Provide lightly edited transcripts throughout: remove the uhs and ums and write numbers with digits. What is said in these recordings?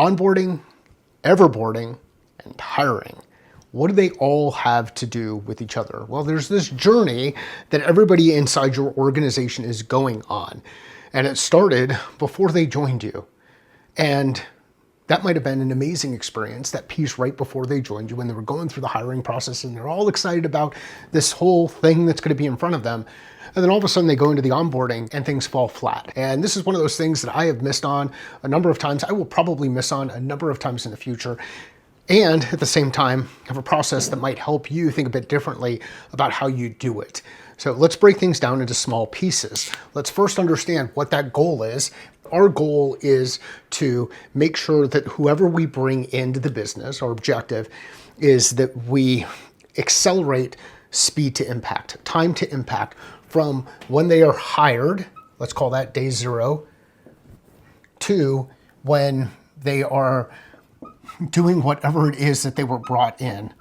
onboarding, everboarding, and hiring. What do they all have to do with each other? Well, there's this journey that everybody inside your organization is going on. And it started before they joined you. And that might have been an amazing experience, that piece right before they joined you when they were going through the hiring process and they're all excited about this whole thing that's going to be in front of them. And then all of a sudden they go into the onboarding and things fall flat. And this is one of those things that I have missed on a number of times. I will probably miss on a number of times in the future. And at the same time, have a process that might help you think a bit differently about how you do it. So let's break things down into small pieces. Let's first understand what that goal is. Our goal is to make sure that whoever we bring into the business, our objective is that we accelerate speed to impact, time to impact from when they are hired, let's call that day 0, to when they are doing whatever it is that they were brought in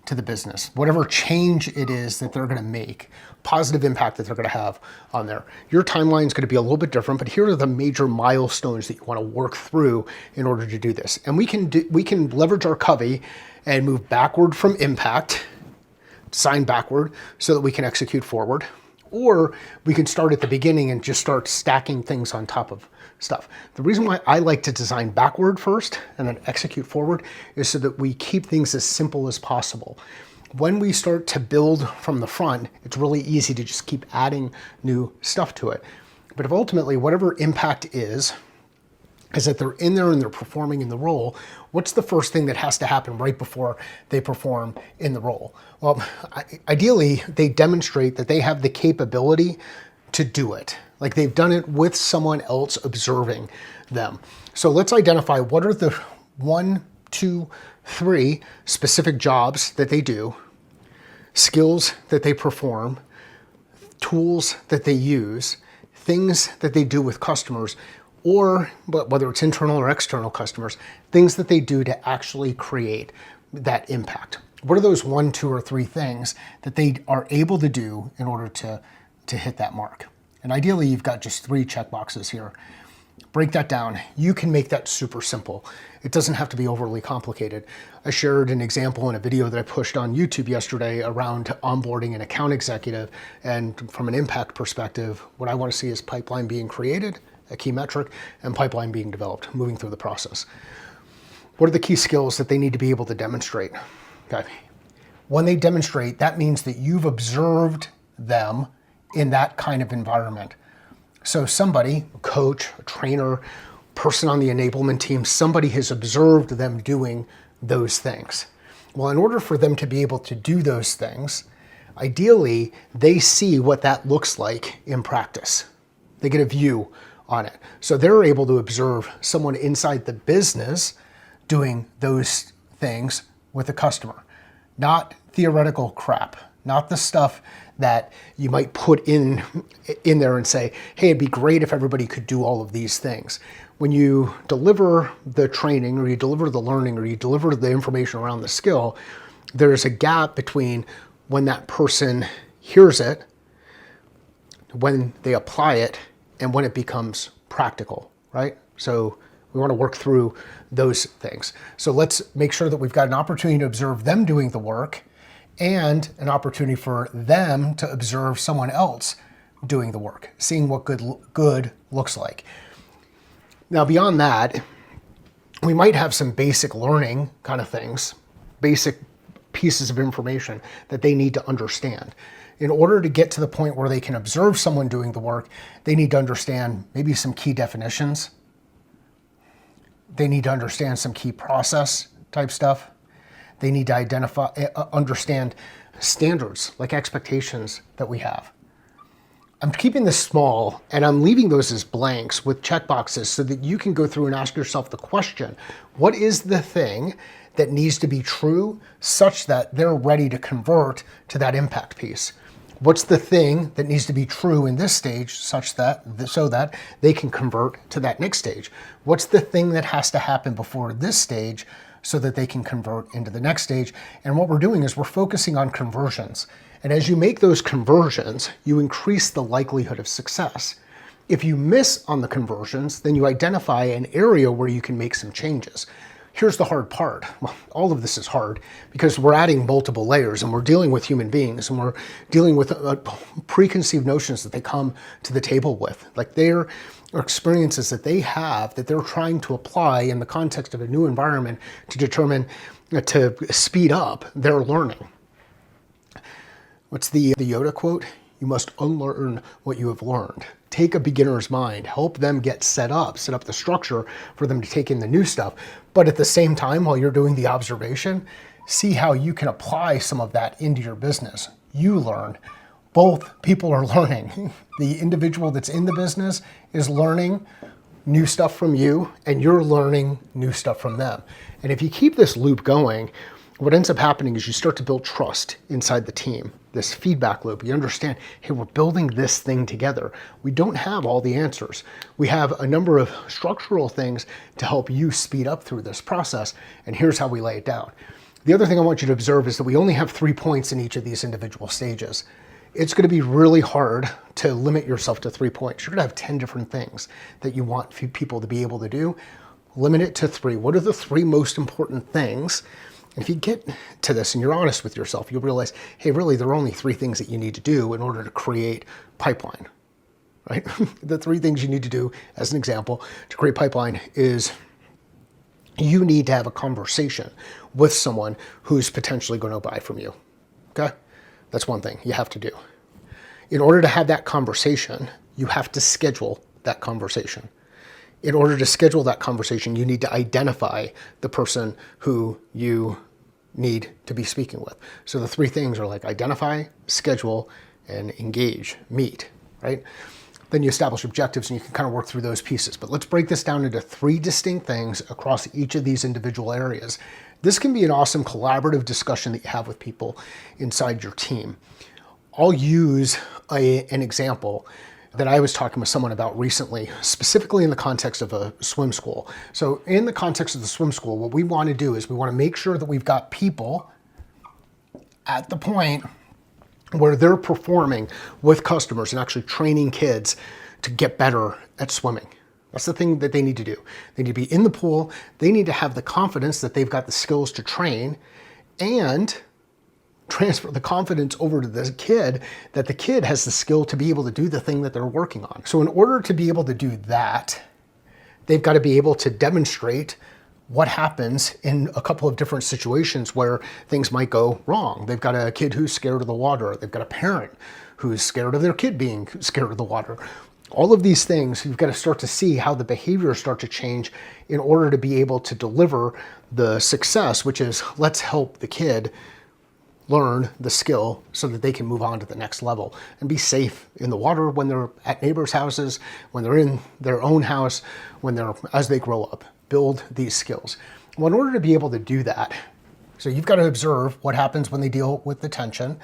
to the business, whatever change it is that they're going to make, positive impact that they're going to have on there. Your timeline is going to be a little bit different, but here are the major milestones that you want to work through in order to do this. And we can leverage our Covey and move backward from impact, sign backward so that we can execute forward. Or we can start at the beginning and just start stacking things on top of stuff. The reason why I like to design backward first and then execute forward is so that we keep things as simple as possible. When we start to build from the front, it's really easy to just keep adding new stuff to it. But if ultimately whatever impact is that they're in there and they're performing in the role, what's the first thing that has to happen right before they perform in the role? Well, ideally, they demonstrate that they have the capability to do it. Like they've done it with someone else observing them. So let's identify what are the 1, 2, 3 specific jobs that they do, skills that they perform, tools that they use, things that they do with customers, or whether it's internal or external customers, things that they do to actually create that impact. What are those 1, 2, or 3 things that they are able to do in order to hit that mark? And ideally, you've got just 3 checkboxes here. Break that down. You can make that super simple. It doesn't have to be overly complicated. I shared an example in a video that I pushed on YouTube yesterday around onboarding an account executive. And from an impact perspective, what I want to see is pipeline being created, a key metric, and pipeline being developed, moving through the process. What are the key skills that they need to be able to demonstrate? Okay. When they demonstrate, that means that you've observed them in that kind of environment. So somebody, a coach, a trainer, person on the enablement team, somebody has observed them doing those things. Well, in order for them to be able to do those things, ideally, they see what that looks like in practice. They get a view on it. So they're able to observe someone inside the business doing those things with a customer. Not theoretical crap, not the stuff that you might put in there and say, hey, it'd be great if everybody could do all of these things. When you deliver the training or you deliver the learning or you deliver the information around the skill, there's a gap between when that person hears it, when they apply it, and when it becomes practical, right? So we want to work through those things. So let's make sure that we've got an opportunity to observe them doing the work and an opportunity for them to observe someone else doing the work, seeing what good looks like. Now, beyond that, we might have some basic learning kind of things, basic pieces of information that they need to understand. In order to get to the point where they can observe someone doing the work, they need to understand maybe some key definitions. They need to understand some key process type stuff. They need to understand standards, like expectations that we have. I'm keeping this small and I'm leaving those as blanks with checkboxes so that you can go through and ask yourself the question, what is the thing that needs to be true such that they're ready to convert to that impact piece? What's the thing that needs to be true in this stage such that so that they can convert to that next stage? What's the thing that has to happen before this stage so that they can convert into the next stage? And what we're doing is we're focusing on conversions. And as you make those conversions, you increase the likelihood of success. If you miss on the conversions, then you identify an area where you can make some changes. Here's the hard part. Well, all of this is hard because we're adding multiple layers and we're dealing with human beings and we're dealing with preconceived notions that they come to the table with. Like their experiences that they have that they're trying to apply in the context of a new environment to determine, to speed up their learning. What's the Yoda quote? You must unlearn what you have learned. Take a beginner's mind, help them get set up the structure for them to take in the new stuff. But at the same time, while you're doing the observation, see how you can apply some of that into your business. You learn. Both people are learning. The individual that's in the business is learning new stuff from you, and you're learning new stuff from them. And if you keep this loop going, what ends up happening is you start to build trust inside the team, this feedback loop. You understand, hey, we're building this thing together. We don't have all the answers. We have a number of structural things to help you speed up through this process, and here's how we lay it down. The other thing I want you to observe is that we only have 3 points in each of these individual stages. It's going to be really hard to limit yourself to 3 points. You're going to have 10 different things that you want people to be able to do. Limit it to 3. What are the 3 most important things? If you get to this and you're honest with yourself, you'll realize, hey, really, there are only 3 things that you need to do in order to create pipeline, right? The 3 things you need to do, as an example, to create pipeline is you need to have a conversation with someone who's potentially going to buy from you, okay? That's one thing you have to do. In order to have that conversation, you have to schedule that conversation. In order to schedule that conversation, you need to identify the person who you need to be speaking with. So the 3 things are like identify, schedule, and engage, meet, right? Then you establish objectives and you can kind of work through those pieces. But let's break this down into 3 distinct things across each of these individual areas. This can be an awesome collaborative discussion that you have with people inside your team. I'll use an example that I was talking with someone about recently, specifically in the context of a swim school. So in the context of the swim school, what we want to do is we want to make sure that we've got people at the point where they're performing with customers and actually training kids to get better at swimming. That's the thing that they need to do. They need to be in the pool. They need to have the confidence that they've got the skills to train and transfer the confidence over to the kid, that the kid has the skill to be able to do the thing that they're working on. So in order to be able to do that, they've got to be able to demonstrate what happens in a couple of different situations where things might go wrong. They've got a kid who's scared of the water. They've got a parent who's scared of their kid being scared of the water. All of these things, you've got to start to see how the behaviors start to change in order to be able to deliver the success, which is let's help the kid learn the skill so that they can move on to the next level and be safe in the water when they're at neighbors' houses, when they're in their own house, as they grow up. Build these skills. Well, in order to be able to do that, so you've got to observe what happens when they deal with the tension.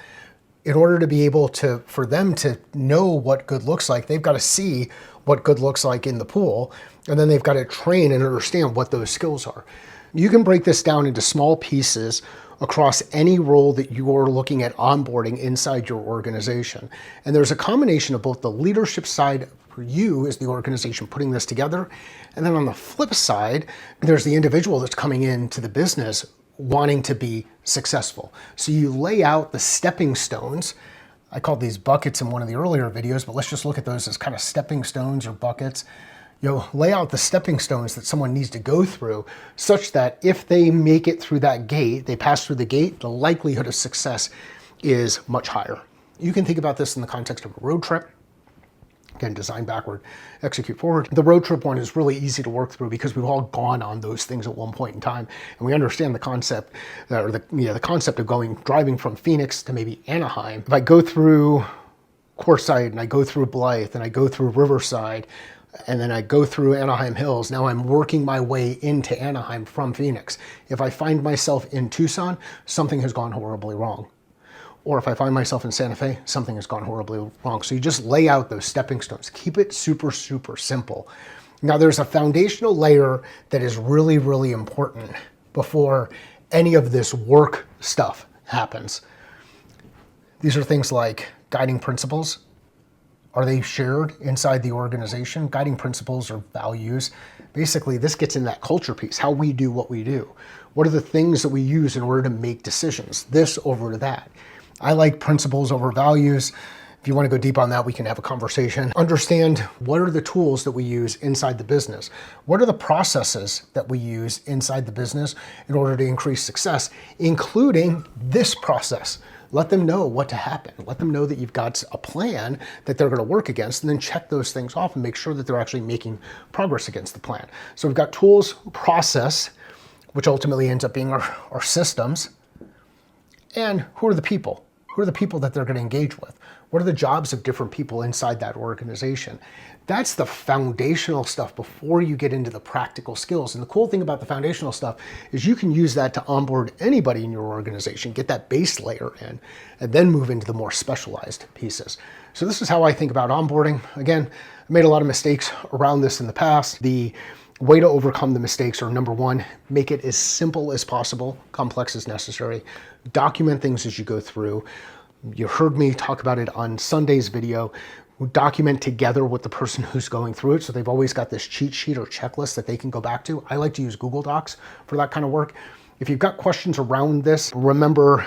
In order to be able to, for them to know what good looks like, they've got to see what good looks like in the pool, and then they've got to train and understand what those skills are. You can break this down into small pieces across any role that you're looking at onboarding inside your organization. And there's a combination of both the leadership side for you as the organization putting this together, and then on the flip side, there's the individual that's coming into the business wanting to be successful. So you lay out the stepping stones. I called these buckets in one of the earlier videos, but let's just look at those as kind of stepping stones or buckets. Lay out the stepping stones that someone needs to go through such that if they make it through that gate, they pass through the gate, the likelihood of success is much higher. You can think about this in the context of a road trip. Again, design backward, execute forward. The road trip one is really easy to work through because we've all gone on those things at one point in time, and we understand the concept, or the concept of driving from Phoenix to maybe Anaheim. If I go through Quartzsite and I go through Blythe and I go through Riverside, and then I go through Anaheim Hills, now I'm working my way into Anaheim from Phoenix. If I find myself in Tucson, something has gone horribly wrong. Or if I find myself in Santa Fe, something has gone horribly wrong. So you just lay out those stepping stones. Keep it super, super simple. Now there's a foundational layer that is really, really important before any of this work stuff happens. These are things like guiding principles, Are they shared inside the organization? Guiding principles or values. Basically, this gets in that culture piece, how we do what we do. What are the things that we use in order to make decisions? This over that. I like principles over values. If you want to go deep on that, we can have a conversation. Understand what are the tools that we use inside the business? What are the processes that we use inside the business in order to increase success, including this process? Let them know what to happen. Let them know that you've got a plan that they're going to work against, and then check those things off and make sure that they're actually making progress against the plan. So we've got tools, process, which ultimately ends up being our systems, and who are the people? Who are the people that they're going to engage with? What are the jobs of different people inside that organization? That's the foundational stuff before you get into the practical skills. And the cool thing about the foundational stuff is you can use that to onboard anybody in your organization, get that base layer in, and then move into the more specialized pieces. So this is how I think about onboarding. Again, I made a lot of mistakes around this in the past. The way to overcome the mistakes are, number one, make it as simple as possible, complex as necessary. Document things as you go through. You heard me talk about it on Sunday's video. Document together with the person who's going through it, so they've always got this cheat sheet or checklist that they can go back to. I like to use Google Docs for that kind of work. If you've got questions around this, remember,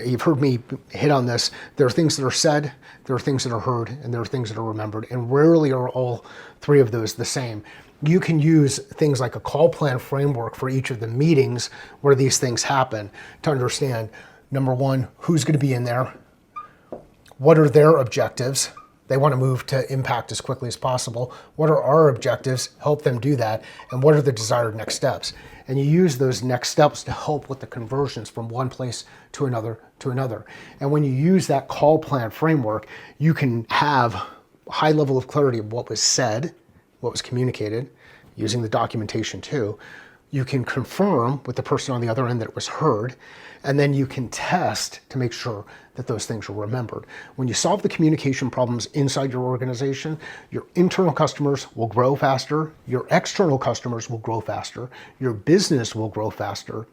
you've heard me hit on this, there are things that are said, there are things that are heard, and there are things that are remembered, and rarely are all three of those the same. You can use things like a call plan framework for each of the meetings where these things happen to understand, number one, who's going to be in there, what are their objectives. They want to move to impact as quickly as possible. What are our objectives? Help them do that. And what are the desired next steps? And you use those next steps to help with the conversions from one place to another to another. And when you use that call plan framework, you can have a high level of clarity of what was said, what was communicated, using the documentation too. You can confirm with the person on the other end that it was heard, and then you can test to make sure that those things are remembered. When you solve the communication problems inside your organization, your internal customers will grow faster, your external customers will grow faster, your business will grow faster,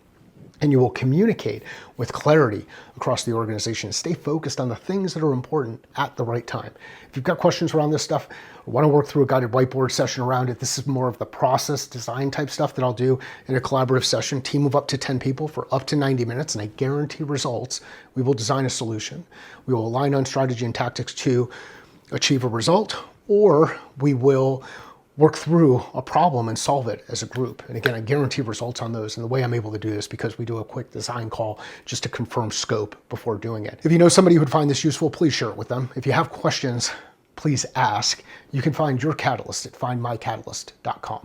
and you will communicate with clarity across the organization. Stay focused on the things that are important at the right time. If you've got questions around this stuff, or want to work through a guided whiteboard session around it, this is more of the process design type stuff that I'll do in a collaborative session, team of up to 10 people for up to 90 minutes, and I guarantee results. We will design a solution. We will align on strategy and tactics to achieve a result, or we will work through a problem and solve it as a group. And again, I guarantee results on those. And the way I'm able to do this because we do a quick design call just to confirm scope before doing it. If you know somebody who would find this useful, please share it with them. If you have questions, please ask. You can find your catalyst at findmycatalyst.com.